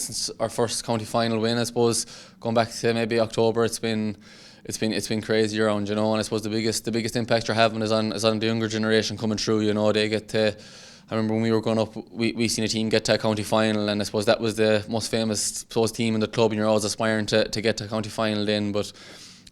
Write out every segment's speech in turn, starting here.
since our first county final win. I suppose going back to maybe October, it's been crazy around, you know. And I suppose the biggest impact you're having is on the younger generation coming through. You know, they get to. I remember when we were growing up, we seen a team get to a county final, and I suppose that was the most famous team in the club, and you're always aspiring to get to a county final then. But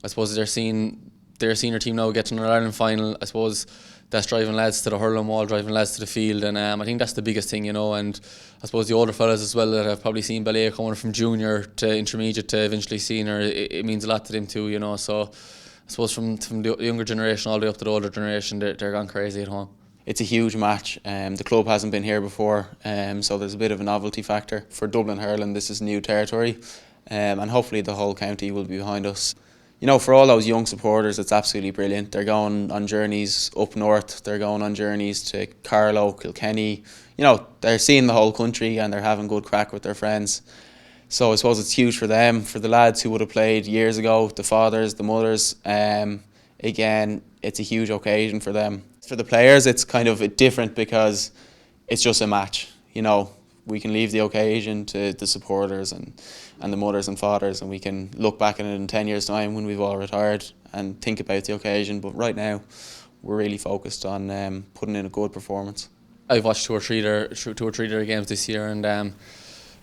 I suppose they're seeing their senior team now get to an Ireland final. I suppose that's driving lads to the hurling wall, driving lads to the field, and I think that's the biggest thing, you know. And I suppose the older fellas as well that have probably seen Ballyea coming from junior to intermediate to eventually senior, it means a lot to them too, you know. So I suppose from the younger generation all the way up to the older generation, they're gone crazy at home. It's a huge match. The club hasn't been here before, so there's a bit of a novelty factor. For Dublin hurling, this is new territory, and hopefully the whole county will be behind us. You know, for all those young supporters, it's absolutely brilliant. They're going on journeys up north, they're going on journeys to Carlow, Kilkenny. You know, they're seeing the whole country and they're having good crack with their friends. So I suppose it's huge for them, for the lads who would have played years ago, the fathers, the mothers. Again, it's a huge occasion for them. For the players, it's kind of different because it's just a match. You know, we can leave the occasion to the supporters and the mothers and fathers, and we can look back at it in 10 years' time when we've all retired and think about the occasion. But right now, we're really focused on putting in a good performance. I've watched two or three of their games this year, and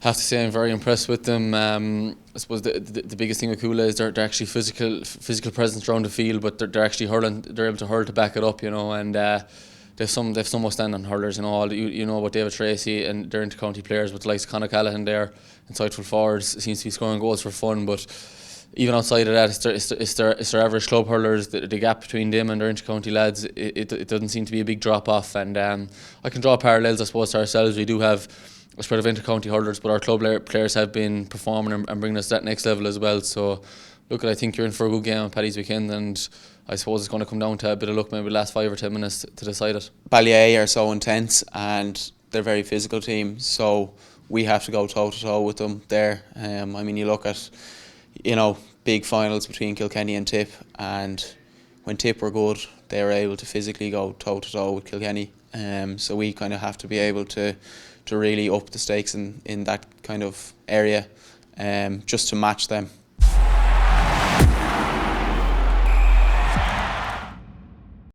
have to say I'm very impressed with them. I suppose the biggest thing with Cuala is they're actually physical presence around the field, but they're actually hurling. They're able to hurl to back it up, you know, and they've some outstanding hurlers. You know, you know about David Tracy, and they're inter-county players, but the likes of Conor Callaghan there, insightful forwards, seems to be scoring goals for fun. But even outside of that, it's their average club hurlers. The gap between them and their inter-county lads, it doesn't seem to be a big drop off. And I can draw parallels, I suppose, to ourselves. We do have a spread of inter-county hurlers, but our club players have been performing and bringing us to that next level as well. So, look, I think you're in for a good game on Paddy's weekend, and I suppose it's going to come down to a bit of luck, maybe the last 5 or 10 minutes to decide it. Ballyea are so intense and they're a very physical team, so we have to go toe-to-toe with them there. I mean, you look at, you know, big finals between Kilkenny and Tip, and when Tip were good, they were able to physically go toe-to-toe with Kilkenny. So we kind of have to be able to really up the stakes in that kind of area, just to match them.